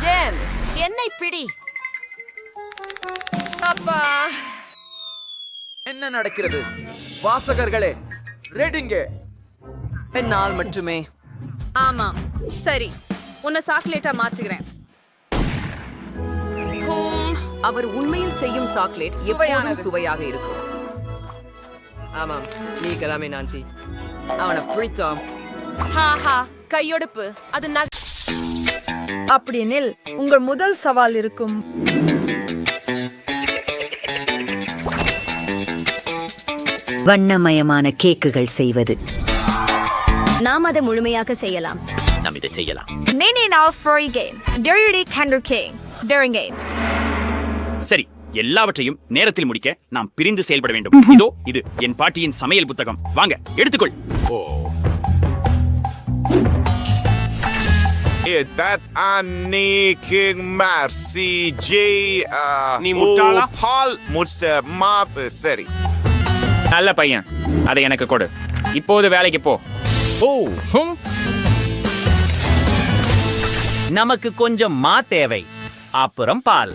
ஜெம், என்னை பிடி. அப்பா, என்ன நடக்கிறது? வாசகர்களே, ரெடிங்க. என்னால் மட்டுமே. ஆமா, சரி, உன்னை சாக்லேட்டா மாத்துகிறேன். அவர் உண்மையில் செய்யும் சாக்லேட் எப்போதும் சுவையாக இருக்கும். ஆமாம், நீ கலாமே நான்சி. அவனை பிடிச்சோம். ஹாஹா, கையொடுப்பு. அது அப்படியெனில் உங்கள் முதல் சவால் இருக்கும். வண்ணமயமான கேக்குகள் செய்வது. நாம் அதை முழுமையாக செய்யலாம். நாம் இதை செய்யலாம். சரி, எல்லாவற்றையும் நேரத்தில் முடிக்க நாம் பிரிந்து செயல்பட வேண்டும். இதோ இது என் பாட்டியின் சமையல் புத்தகம். வாங்க, எடுத்துக்கொள். நீ முட்டாளா? சரி, நல்ல பையன், அதை எனக்கு கொடு. இப்போது வேலைக்கு போ. நமக்கு கொஞ்சம் மா தேவை, அப்புறம் பால்,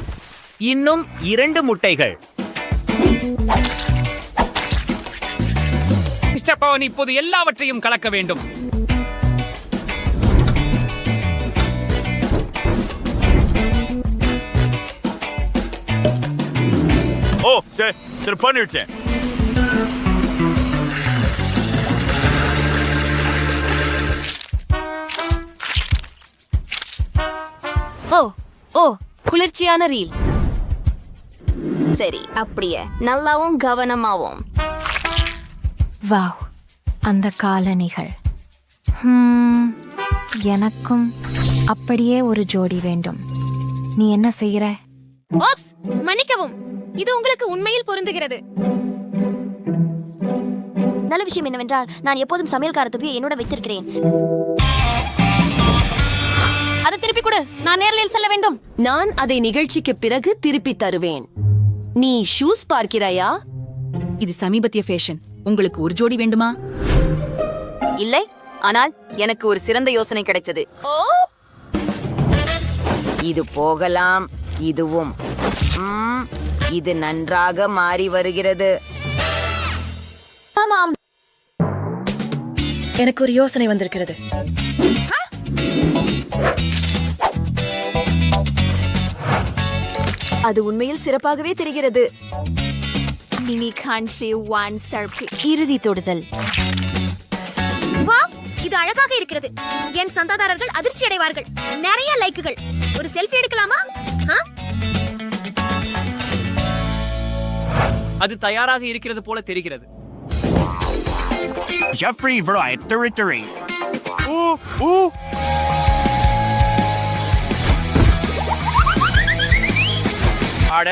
இன்னும் 2 முட்டைகள். மிஸ்டர் பவன் இப்போது எல்லாவற்றையும் கலக்க வேண்டும். சரி பண்ணிடுச்சேன். ஓ குளிர்ச்சியான ரீல். சரி, அப்படியே நல்லாவும் கவனமாவும். வாவ், அந்த காலணிகள். எனக்கும் அப்படியே ஒரு ஜோடி வேண்டும். நீ என்ன செய்கிற? ஓப்ஸ், மன்னிக்கவும், இது உங்களுக்கு உண்மையில் பொருந்துகிறது. நல்ல விஷயம் என்னவென்றால் நான் எப்போதும் சமையல்கார தொப்பியை என்னோட வைத்திருக்கிறேன். அதை திருப்பி கொடு, நான் நேரில் செல்ல வேண்டும். நான் அதை நிகழ்ச்சிக்கு பிறகு திருப்பி தருவேன். நீ ஷூஸ் பார்க்கிறாயா? இது சமீபத்திய ஃபேஷன். உங்களுக்கு ஒரு ஜோடி வேண்டுமா? இல்லை, ஆனால் எனக்கு ஒரு சிறந்த யோசனை கிடைச்சது. இது போகலாம், இதுவும். இது நன்றாக மாறி வருகிறது. ஆமாம், எனக்கு ஒரு யோசனை வந்திருக்கிறது. அது உண்மையில் சிறப்பாகவே தெரிகிறது. இறுதி தொடுதல். இது அழகாக இருக்கிறது. என் சந்தாதாரர்கள் அதிர்ச்சி அடைவார்கள். நிறைய லைக்குகள். ஒரு செல்ஃபி எடுக்கலாமா? அது தயாராக இருக்கிறது போல தெரிகிறது. Jeffrey Wright territory. அட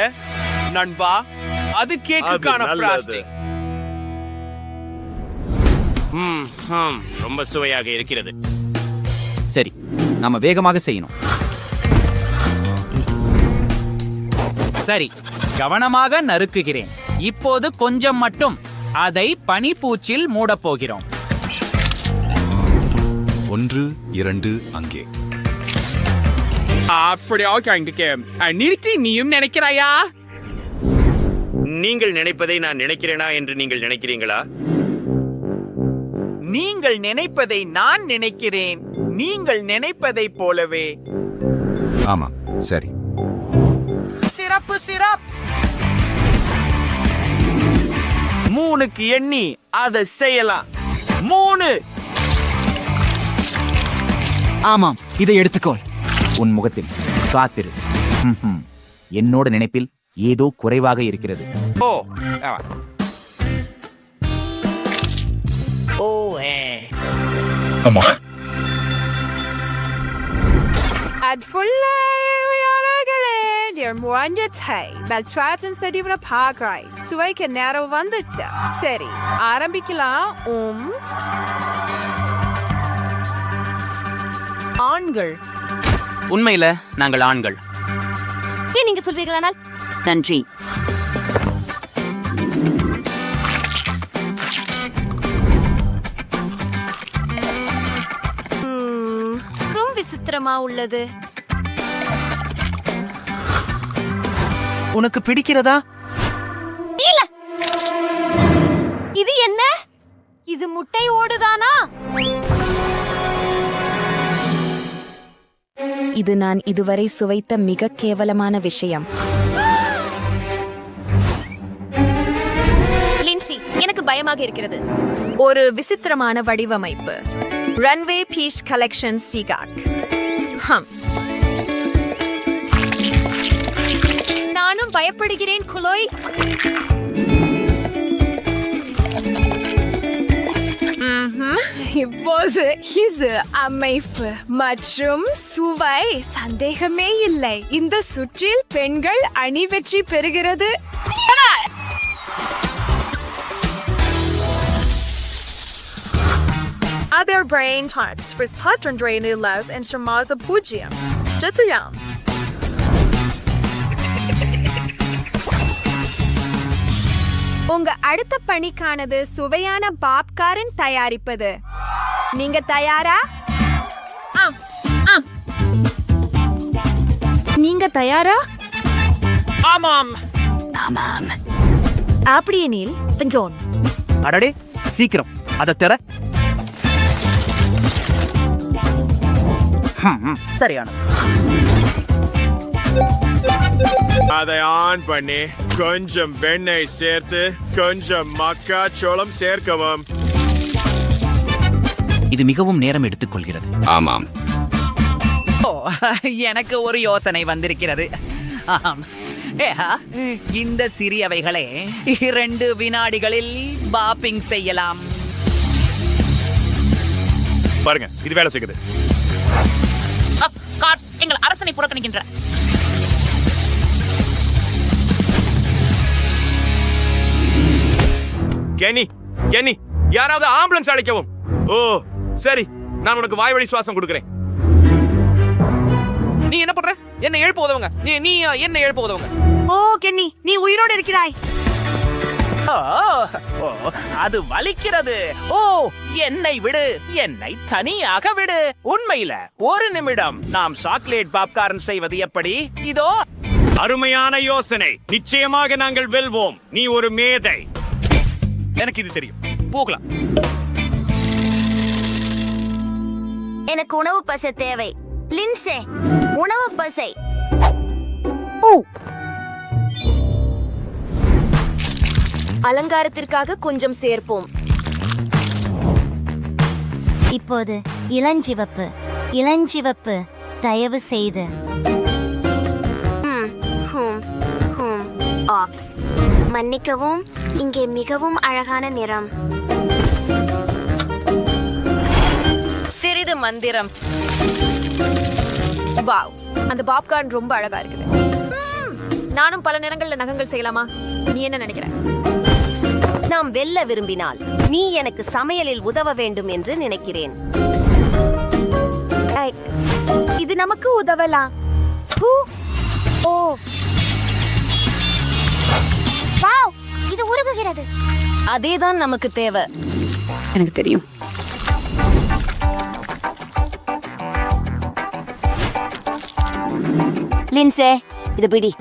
நண்பா, அது கேக்குக்கான ஃப்ராஸ்டிங். ரொம்ப சுவையாக இருக்கிறது. சரி, நாம வேகமாக செய்யணும். சரி, கவனமாக நறுக்குகிறேன். இப்போது கொஞ்சம் மட்டும் அதை பனிப்பூச்சில் மூடப் போகிறோம். 1 2 அங்கே. நீயும் நினைக்கிறாயா? நீங்கள் நினைப்பதை நான் நினைக்கிறேனா என்று நீங்கள் நினைக்கிறீங்களா? நீங்கள் நினைப்பதை நான் நினைக்கிறேன். நீங்கள் நினைப்பதை போலவே. ஆமா, சரி. சிறப்பு சிறப்பு. 3க்கு எண்ணி அதை செய்யலாம். 3. ஆமாம், இதை எடுத்துக்கொள். உன் முகத்தில் காத்திரு. என்னோட நினைப்பில் ஏதோ குறைவாக இருக்கிறது. ஆமா. சுவைக்கு நேரம் வந்துச்சு. சரி, ஆரம்பிக்கலாம். ஆண்கள். உண்மையில நாங்கள் ஆண்கள். ஏன் நீங்க சொல்வீர்களானால்? நன்றி. ரொம்ப விசித்திரமா உள்ளது. உனக்கு பிடிக்கிறதா? இல்ல. இது என்ன? இது முட்டை ஓடுதானா? இது நான் இதுவரை சுவைத்த மிக கேவலமான விஷயம். லின்சி, எனக்கு பயமாக இருக்கிறது. ஒரு விசித்திரமான வடிவமைப்பு. ரன்வே பீஷ் கலெக்ஷன் சீகாக். நானும் பயப்படுகிறேன் குலோய். இப்போது இது அமைப்பு மற்றும் சுவை சந்தேகமே இல்லை. இந்த சுற்றில் பெண்கள் அணி வெற்றி பெறுகிறது. Other brain types for Statrandrainilas and Shamaza Pujiam. Jituyam. உங்க அடுத்த பணிக்கானது சுவையான பாப்கார்ன் தயாரிப்பது. நீங்க தயாரா? நீங்க தயாரா? ஆமாம். ஆமாம். அப்படியெனில் தஞ்சோன். அடடே, சீக்கிரம் அதை தர. சரியான. அதை ஆன் பண்ணி கொஞ்சம் வெண்ணெய் சேர்த்து கொஞ்சம் மக்காச்சோளம் சேர்க்கவும். இது மிகவும் நேரம் எடுத்துக்கொள்கிறது. ஆமாம். எனக்கு ஒரு யோசனை வந்திருக்கிறது. இந்த சிறியவைகளை 2 வினாடிகளில் பாப்பிங் செய்யலாம். பாருங்க, இது வேலை செய்யுது. எங்கள் அரசனை புறக்கணிக்கின்ற கெனி, கெனி, யாராவது ஆம்புலன்ஸ் அழைக்கவும். ஓ சரி, நான் உனக்கு வாய் வழி சுவாசம் கொடுக்கிறேன். நீ என்ன பண்ற? என்ன எழுப்ப உதவுங்க. நீ என்ன எழுப்ப உதவுங்க. ஓ கென்னி, நீ உயிரோடு இருக்கிறாய். ஓ, ஓ, அது வலிக்கிறது. ஓ, என்னை விடு, என்னை தனியாக விடு. உண்மையில ஒரு நிமிடம். நாம் சாக்லேட் பாப்கார்ன் செய்வது எப்படி? இதோ. அருமையான யோசனை. நிச்சயமாக நாங்கள் வெல்வோம். நீ ஒரு மேதை. எனக்கு இது தெரியும். போகலாம். எனக்கு உணவு பசை தேவை. லின்சே, உணவு பசை. அலங்காரத்திற்காக கொஞ்சம் சேர்ப்போம். இப்போது இளஞ்சிவப்பு. இளஞ்சிவப்பு, தயவு செய்து. ஆப்ஸ், மன்னிக்கவும், இங்கே மிகவும் அழகான நிறம். சிறிது மந்திரம். வாவ், அந்த பாப்கார்ன் ரொம்ப அழகா இருக்குது. நானும் பல நேரங்கள்ல நகங்கள் செய்யலாமா? நீ என்ன நினைக்கிற? நாம் வெல்ல விரும்பினால் நீ எனக்கு சமையலில் உதவ வேண்டும் என்று நினைக்கிறேன். இது நமக்கு உதவலாம். ஓ, வாவ், இது உருகுகிறது. அதேதான் நமக்கு தேவை. எனக்கு தெரியும். லின்சே, இது பிடி.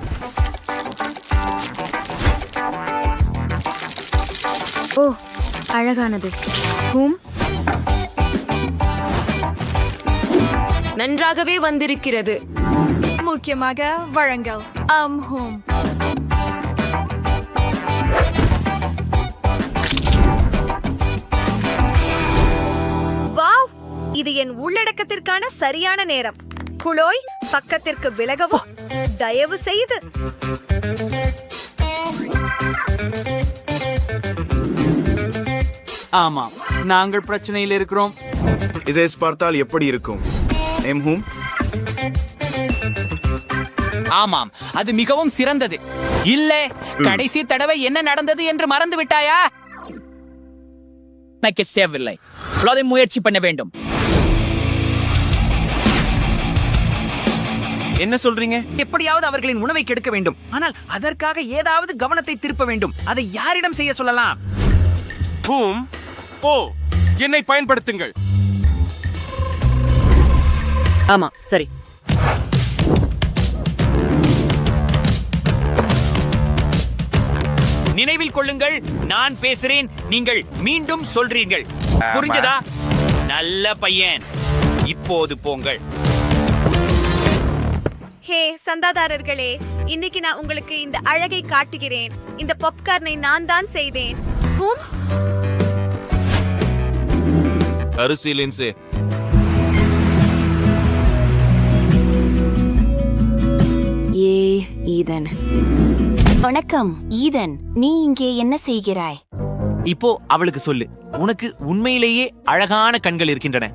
ஓ, அழகானது. நன்றாகவே வந்திருக்கிறது. முக்கியமாக வழங்கல். வாவ், இது என் உள்ளடக்கத்திற்கான சரியான நேரம். குளோய், பக்கத்திற்கு விலகவும், தயவு செய்து. ஆமாம், நாங்கள் பிரச்சனையில் இருக்கிறோம். இதை பார்த்தால் எப்படி இருக்கும்? ஆமாம், அது மிகவும் சிறந்தது. இல்லை, கடைசி தடவை என்ன நடந்தது என்று மறந்து விட்டாயா? எனக்கு சேவில்லை. அதை முயற்சி பண்ண வேண்டும். என்ன சொல்றீங்க? எப்படியாவது அவர்களின் உணவை கெடுக்க வேண்டும். ஆனால் அதற்காக ஏதாவது கவனத்தை திருப்ப வேண்டும். அதை யாரிடம் செய்ய சொல்லலாம்? ஓ, என்னை பயன்படுத்துங்கள். ஆமா, சரி. நினைவில் கொள்ளுங்கள், நான் பேசுறேன், நீங்கள் மீண்டும் சொல்றீர்கள். புரிஞ்சதா? நல்ல பையன். இப்போது போங்கள். ஹே சந்தாதாரர்களே, இன்னைக்கு நான் உங்களுக்கு இந்த அழகை காட்டுகிறேன். இந்த பாப்கார்னை நான் தான் செய்தேன். அரிசி லின்சே. ஈதன். வணக்கம் ஈதன், நீ இங்கே என்ன செய்கிறாய்? இப்போ அவளுக்கு சொல்லு, உனக்கு உண்மையிலேயே அழகான கண்கள் இருக்கின்றன.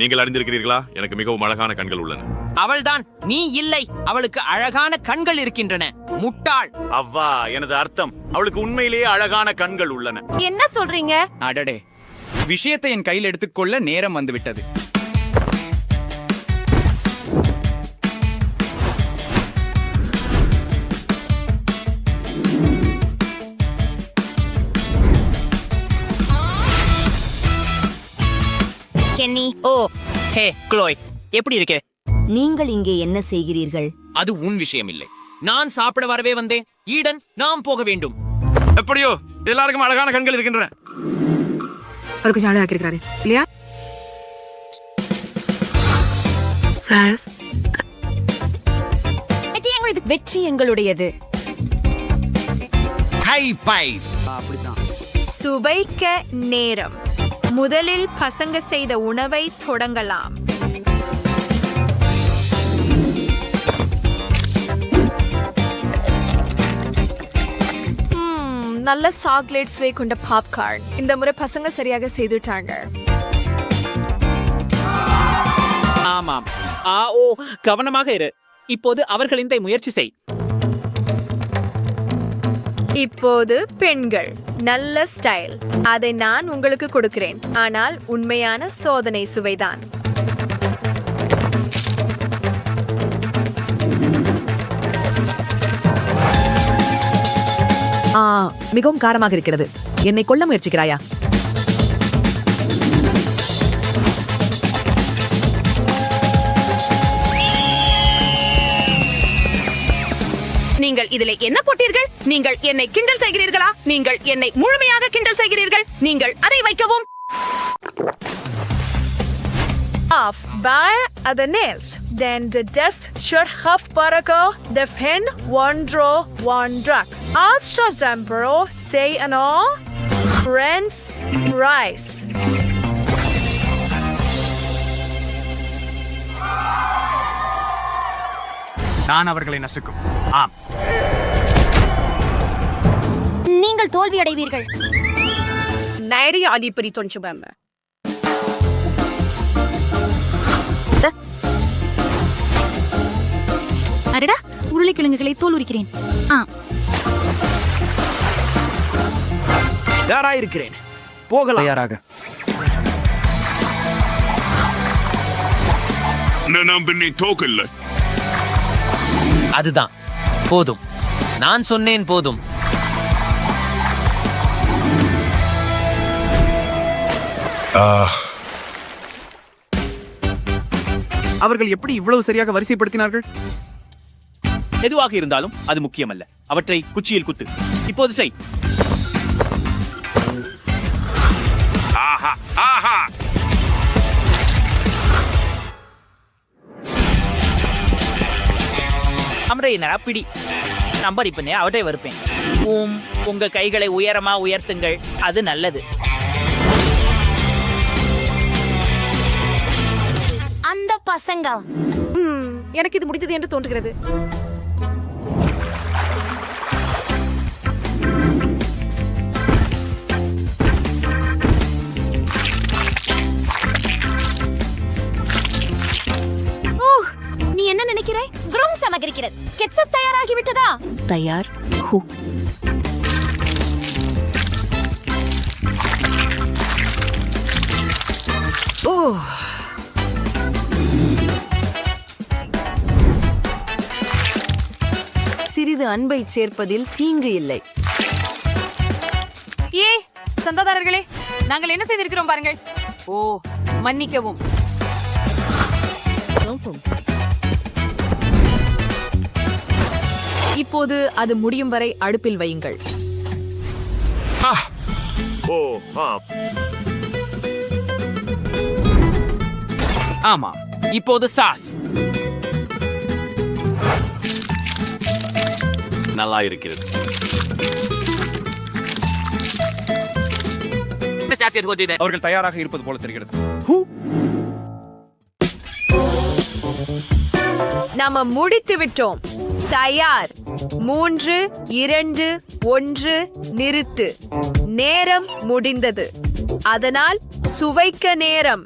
நீங்கள் அறிந்திருக்கிறீர்களா? எனக்கு மிகவும் அழகான கண்கள் உள்ளன. அவள்தான், நீ இல்லை. அவளுக்கு அழகான கண்கள் இருக்கின்றன. முட்டாள். அவ்வா, எனது அர்த்தம் அவளுக்கு உண்மையிலேயே அழகான கண்கள் உள்ளன. என்ன சொல்றீங்க? அடடே, விஷயத்தை என் கையில் எடுத்துக்கொள்ள நேரம் வந்துவிட்டது. கென்னி. ஓ, ஹே க்ளோய், எப்படி இருக்கே? நீங்கள் இங்கே என்ன செய்கிறீர்கள்? அது உன் விஷயம் இல்லை. நான் சாப்பிட வரவே வந்தேன். ஈடன், நாம் போக வேண்டும். எப்படியோ எல்லாருக்கும் அழகான கண்கள் இருக்கின்றன. அவர் கொஞ்சம் அழகாக இருக்கிறாரு இல்லையா? வெற்றி எங்களுடையது. அப்படித்தான். சுவைக்க நேரம். முதலில் பசங்க செய்த உணவை தொடங்கலாம். நல்ல சாக்லேட் சுவை கொண்ட பாப்கார்ன். இந்த முறை பசங்க சரியாக செய்துட்டாங்க. ஆமாம். ஓ, கவனமாக இரு. இப்போது அவர்களின் முயற்சி செய். இப்போது பெண்கள். நல்ல ஸ்டைல். அதை நான் உங்களுக்கு கொடுக்கிறேன். ஆனால் உண்மையான சோதனை சுவைதான். மிகவும் காரமாக இருக்கிறது. என்னை கொல்ல முயற்சிக்கிறாயா? நீங்கள் இதிலே என்ன போட்டீர்கள்? நீங்கள் என்னை கிண்டல் செய்கிறீர்களா? நீங்கள் என்னை முழுமையாக கிண்டல் செய்கிறீர்கள். நீங்கள் அதை வைக்கவும். Off by the nails. Then the dust should have Barako, the fin, one draw, one drug. Astra Zambro, say and all. Friends, rice. நான் அவர்களை நசுக்கும். ஆம். நீங்கள் தோல்வி அடைவீர்கள். Nairi adipari tonchubamba. அடடா, உருளைக்கிழங்குகளை தோல் உரிக்கிறேன். தயாராயிருக்கிறேன். போகலாம். தயாராக. அதுதான் போதும். நான் சொன்னேன் போதும். அவர்கள் எப்படி இவ்வளவு சரியாக வரிசைப்படுத்தினார்கள்? எதுவாக இருந்தாலும் அது முக்கியமல்ல. அவற்றை குச்சியில் குத்து. இப்போது செய். ஆஹா ஆஹா. அம்ரையினா பிடி. நம்பர் இப்பனே அவட்டை வருப்பேன். உங்க கைகளை உயரமா உயர்த்துங்கள். அது நல்லது. அந்த பசங்க. எனக்கு இது முடிந்தது என்று தோன்றுகிறது. நீ என்ன நினைக்கிறாய்? விரும் சமகரிக்கிறது. கெட்சப் தயாராகி விட்டதா? தயார். சிறிது அன்பை சேர்ப்பதில் தீங்கு இல்லை. ஏ சந்தாதாரர்களே, நாங்கள் என்ன செய்திருக்கிறோம் பாருங்கள். ஓ, மன்னிக்கவும். இப்போது அது முடியும் வரை அடுப்பில் வையுங்கள். ஆமாம், இப்போது சாஸ். நல்லா இருக்கிறது. அவர்கள் தயாராக இருப்பது போல தெரிகிறது. நாம முடித்து விட்டோம். தயார். 3, 2, 1 நிறுத்து. நேரம் முடிந்தது. அதனால் சுவைக்க நேரம்.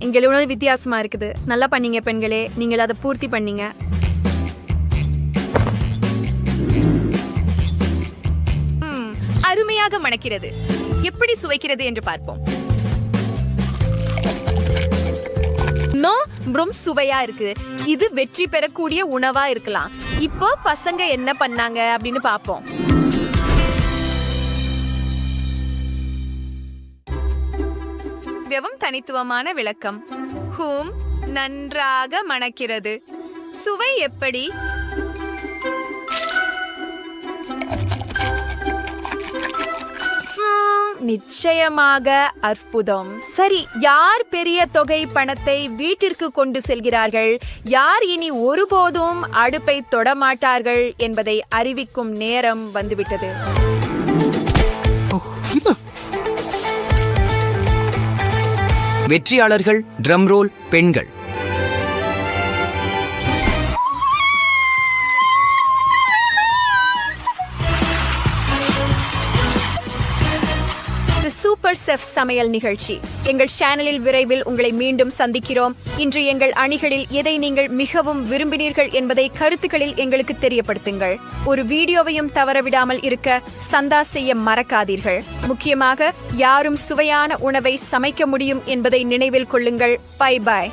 இங்கே உணவு வித்தியாசமா இருக்குது. நல்லா பண்ணீங்க பெண்களே. நீங்கள் அதை பூர்த்தி பண்ணீங்க. அருமையாக மணக்கிறது. எப்படி சுவைக்கிறது என்று பார்ப்போம். ரொம்ப சுவையா இருக்கு. இது வெற்றி பெறக்கூடிய உணவா இருக்கலாம். இப்போ பசங்க என்ன பண்ணாங்க அப்படின்னு பார்ப்போம். வெறும் தனித்துவமான விளக்கம். நன்றாக மணக்கிறது. சுவை எப்படி? நிச்சயமாக அற்புதம். சரி, யார் பெரிய தொகை பணத்தை வீட்டிற்கு கொண்டு செல்கிறார்கள், யார் இனி ஒருபோதும் அடுப்பை தொடமாட்டார்கள் என்பதை அறிவிக்கும் நேரம் வந்துவிட்டது. வெற்றியாளர்கள் ட்ரம் ரோல் பெண்கள். இது சூப்பர் செஃப் சமையல் நிகழ்ச்சி. எங்கள் சேனலில் விரைவில் உங்களை மீண்டும் சந்திக்கிறோம். இன்று எங்கள் அணிகளில் எதை நீங்கள் மிகவும் விரும்பினீர்கள் என்பதை கருத்துக்களில் எங்களுக்கு தெரியப்படுத்துங்கள். ஒரு வீடியோவையும் தவறவிடாமல் இருக்க சந்தா செய்ய மறக்காதீர்கள். முக்கியமாக யாரும் சுவையான உணவை சமைக்க முடியும் என்பதை நினைவில் கொள்ளுங்கள். Bye bye.